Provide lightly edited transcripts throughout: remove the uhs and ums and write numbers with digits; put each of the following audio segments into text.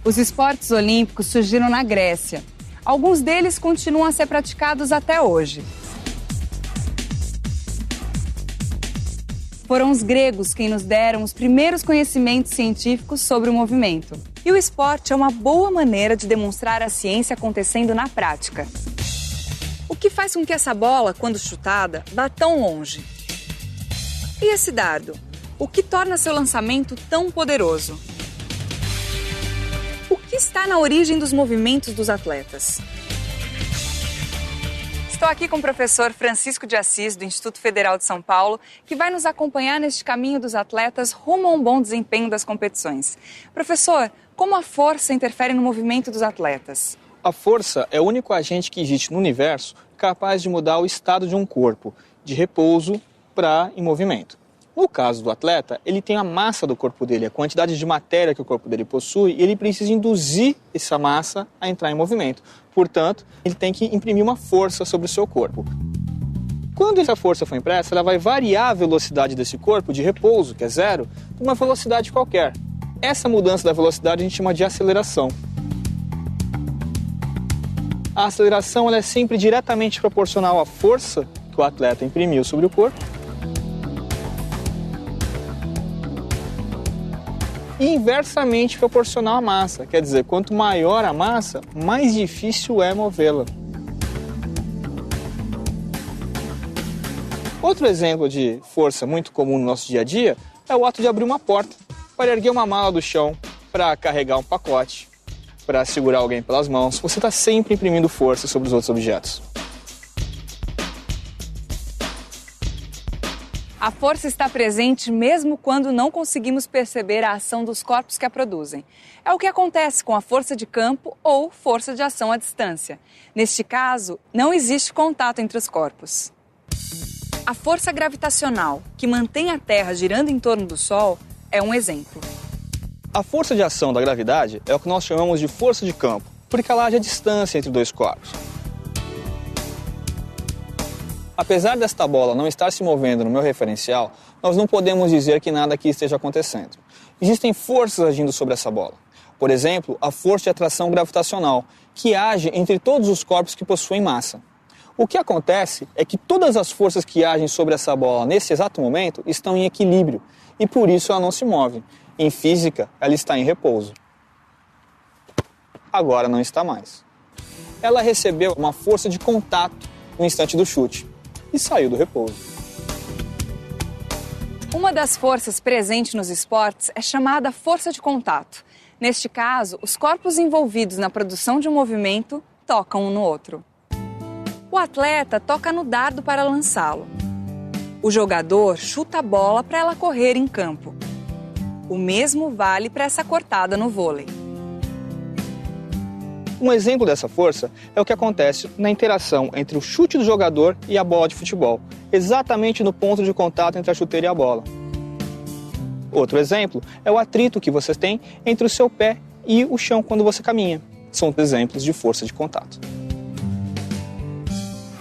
Os esportes olímpicos surgiram na Grécia. Alguns deles continuam a ser praticados até hoje. Foram os gregos quem nos deram os primeiros conhecimentos científicos sobre o movimento. E o esporte é uma boa maneira de demonstrar a ciência acontecendo na prática. O que faz com que essa bola, quando chutada, vá tão longe? E esse dardo? O que torna seu lançamento tão poderoso? O que está na origem dos movimentos dos atletas? Estou aqui com o professor Francisco de Assis, do Instituto Federal de São Paulo, que vai nos acompanhar neste caminho dos atletas rumo a um bom desempenho das competições. Professor, como a força interfere no movimento dos atletas? A força é o único agente que existe no universo capaz de mudar o estado de um corpo, de repouso para em movimento. No caso do atleta, ele tem a massa do corpo dele, a quantidade de matéria que o corpo dele possui, e ele precisa induzir essa massa a entrar em movimento. Portanto, ele tem que imprimir uma força sobre o seu corpo. Quando essa força for impressa, ela vai variar a velocidade desse corpo de repouso, que é zero, para uma velocidade qualquer. Essa mudança da velocidade a gente chama de aceleração. A aceleração ela é sempre diretamente proporcional à força que o atleta imprimiu sobre o corpo e inversamente proporcional à massa. Quer dizer, quanto maior a massa, mais difícil é movê-la. Outro exemplo de força muito comum no nosso dia a dia é o ato de abrir uma porta, para erguer uma mala do chão, para carregar um pacote, para segurar alguém pelas mãos. Você está sempre imprimindo força sobre os outros objetos. A força está presente mesmo quando não conseguimos perceber a ação dos corpos que a produzem. É o que acontece com a força de campo ou força de ação à distância. Neste caso, não existe contato entre os corpos. A força gravitacional, que mantém a Terra girando em torno do Sol, é um exemplo. A força de ação da gravidade é o que nós chamamos de força de campo, porque ela age a distância entre dois corpos. Apesar desta bola não estar se movendo no meu referencial, nós não podemos dizer que nada aqui esteja acontecendo. Existem forças agindo sobre essa bola. Por exemplo, a força de atração gravitacional, que age entre todos os corpos que possuem massa. O que acontece é que todas as forças que agem sobre essa bola nesse exato momento estão em equilíbrio e por isso ela não se move. Em física, ela está em repouso. Agora não está mais. Ela recebeu uma força de contato no instante do chute e saiu do repouso. Uma das forças presentes nos esportes é chamada força de contato. Neste caso, os corpos envolvidos na produção de um movimento tocam um no outro. O atleta toca no dardo para lançá-lo. O jogador chuta a bola para ela correr em campo. O mesmo vale para essa cortada no vôlei. Um exemplo dessa força é o que acontece na interação entre o chute do jogador e a bola de futebol, exatamente no ponto de contato entre a chuteira e a bola. Outro exemplo é o atrito que você tem entre o seu pé e o chão quando você caminha. São exemplos de força de contato.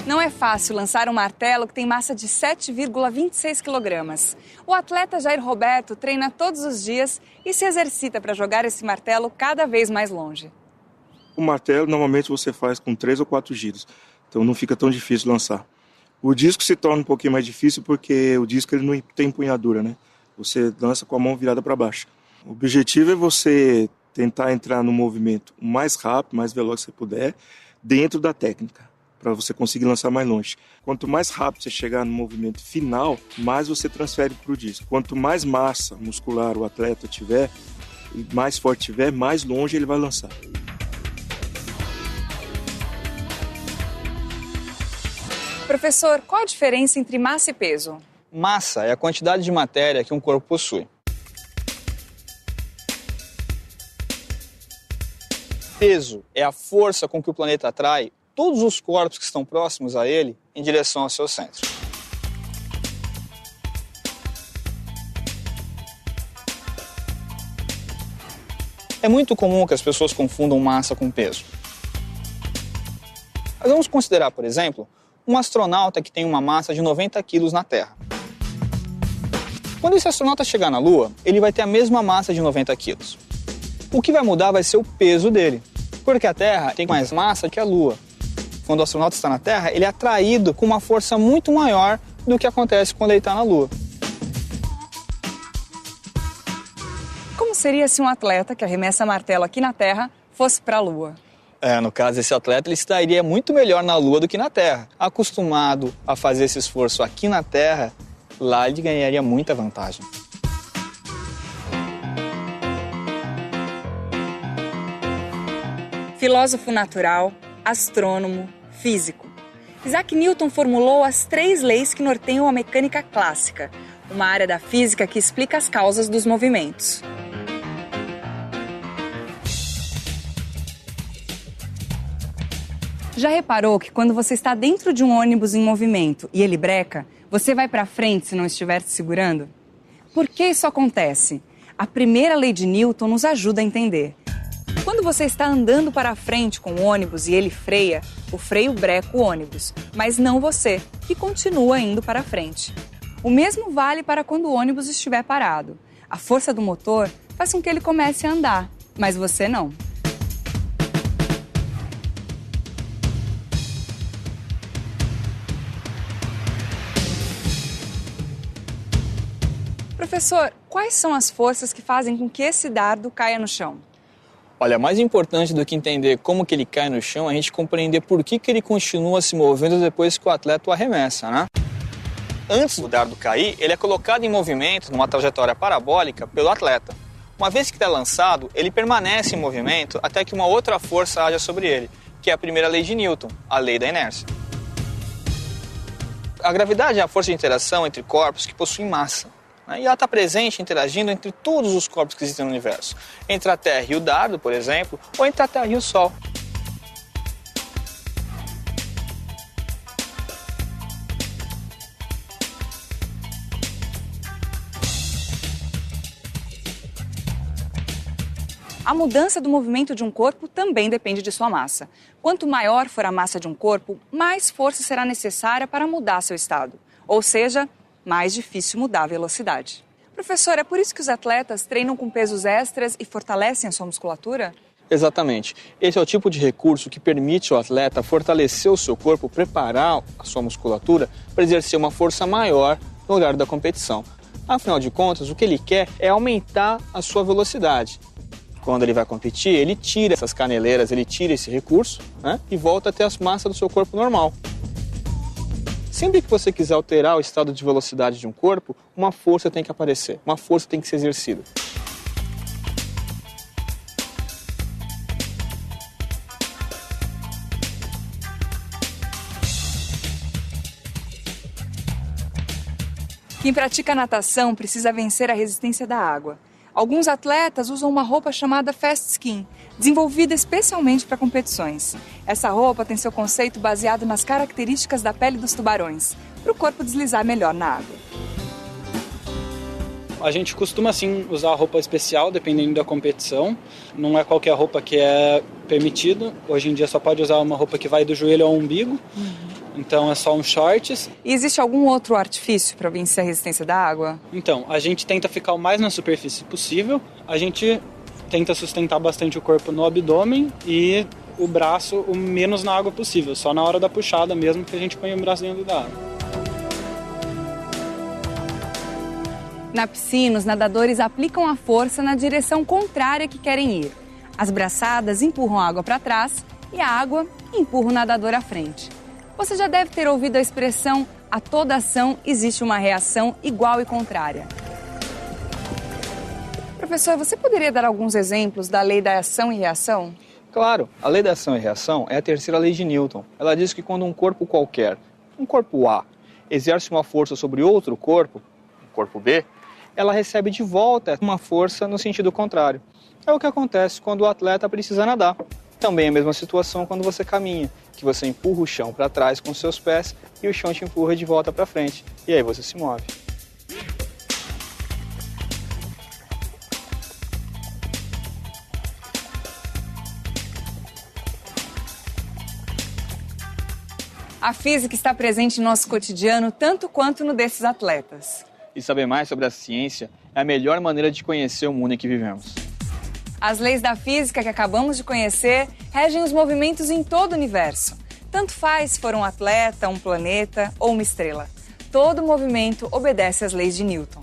Não é fácil lançar um martelo que tem massa de 7,26 kg. O atleta Jair Roberto treina todos os dias e se exercita para jogar esse martelo cada vez mais longe. O martelo normalmente você faz com 3 ou 4 giros, então não fica tão difícil lançar. O disco se torna um pouquinho mais difícil porque o disco ele não tem empunhadura, né? Você lança com a mão virada para baixo. O objetivo é você tentar entrar no movimento o mais rápido, mais veloz que você puder, dentro da técnica, para você conseguir lançar mais longe. Quanto mais rápido você chegar no movimento final, mais você transfere para o disco. Quanto mais massa muscular o atleta tiver, e mais forte tiver, mais longe ele vai lançar. Professor, qual a diferença entre massa e peso? Massa é a quantidade de matéria que um corpo possui. Peso é a força com que o planeta atrai todos os corpos que estão próximos a ele em direção ao seu centro. É muito comum que as pessoas confundam massa com peso. Mas vamos considerar, por exemplo, um astronauta que tem uma massa de 90 quilos na Terra. Quando esse astronauta chegar na Lua, ele vai ter a mesma massa de 90 quilos. O que vai mudar vai ser o peso dele, porque a Terra tem mais massa que a Lua. Quando o astronauta está na Terra, ele é atraído com uma força muito maior do que acontece quando ele está na Lua. Como seria se um atleta que arremessa martelo aqui na Terra fosse para a Lua? No caso desse atleta, ele estaria muito melhor na Lua do que na Terra. Acostumado a fazer esse esforço aqui na Terra, lá ele ganharia muita vantagem. Filósofo natural, astrônomo, físico. Isaac Newton formulou as 3 leis que norteiam a mecânica clássica, uma área da física que explica as causas dos movimentos. Já reparou que quando você está dentro de um ônibus em movimento e ele breca, você vai para frente se não estiver se segurando? Por que isso acontece? A primeira lei de Newton nos ajuda a entender. Quando você está andando para frente com o ônibus e ele freia, o freio breca o ônibus, mas não você, que continua indo para frente. O mesmo vale para quando o ônibus estiver parado. A força do motor faz com que ele comece a andar, mas você não. Professor, quais são as forças que fazem com que esse dardo caia no chão? Olha, mais importante do que entender como que ele cai no chão, é a gente compreender por que ele continua se movendo depois que o atleta o arremessa, né? Antes do dardo cair, ele é colocado em movimento numa trajetória parabólica pelo atleta. Uma vez que está lançado, ele permanece em movimento até que uma outra força haja sobre ele, que é a primeira lei de Newton, a lei da inércia. A gravidade é a força de interação entre corpos que possuem massa. E ela está presente interagindo entre todos os corpos que existem no universo. Entre a Terra e o dardo, por exemplo, ou entre a Terra e o Sol. A mudança do movimento de um corpo também depende de sua massa. Quanto maior for a massa de um corpo, mais força será necessária para mudar seu estado. Ou seja, mais difícil mudar a velocidade. Professor, é por isso que os atletas treinam com pesos extras e fortalecem a sua musculatura? Exatamente. Esse é o tipo de recurso que permite ao atleta fortalecer o seu corpo, preparar a sua musculatura para exercer uma força maior no horário da competição. Afinal de contas, o que ele quer é aumentar a sua velocidade. Quando ele vai competir, ele tira essas caneleiras, ele tira esse recurso, né, e volta a ter as massas do seu corpo normal. Sempre que você quiser alterar o estado de velocidade de um corpo, uma força tem que aparecer, uma força tem que ser exercida. Quem pratica natação precisa vencer a resistência da água. Alguns atletas usam uma roupa chamada Fast Skin, desenvolvida especialmente para competições. Essa roupa tem seu conceito baseado nas características da pele dos tubarões, para o corpo deslizar melhor na água. A gente costuma, sim, usar roupa especial, dependendo da competição. Não é qualquer roupa que é permitido. Hoje em dia só pode usar uma roupa que vai do joelho ao umbigo. Então é só um shorts. E existe algum outro artifício para vencer a resistência da água? Então, a gente tenta ficar o mais na superfície possível. A gente tenta sustentar bastante o corpo no abdômen e o braço o menos na água possível. Só na hora da puxada mesmo que a gente põe o braço dentro da água. Na piscina, os nadadores aplicam a força na direção contrária que querem ir. As braçadas empurram a água para trás e a água empurra o nadador à frente. Você já deve ter ouvido a expressão "a toda ação existe uma reação igual e contrária". Professor, você poderia dar alguns exemplos da lei da ação e reação? Claro, a lei da ação e reação é a terceira lei de Newton. Ela diz que quando um corpo qualquer, um corpo A, exerce uma força sobre outro corpo, o corpo B, ela recebe de volta uma força no sentido contrário. É o que acontece quando o atleta precisa nadar. Também é a mesma situação quando você caminha, que você empurra o chão para trás com seus pés e o chão te empurra de volta para frente. E aí você se move. A física está presente no nosso cotidiano tanto quanto no desses atletas. E saber mais sobre a ciência é a melhor maneira de conhecer o mundo em que vivemos. As leis da física que acabamos de conhecer regem os movimentos em todo o universo. Tanto faz se for um atleta, um planeta ou uma estrela. Todo movimento obedece às leis de Newton.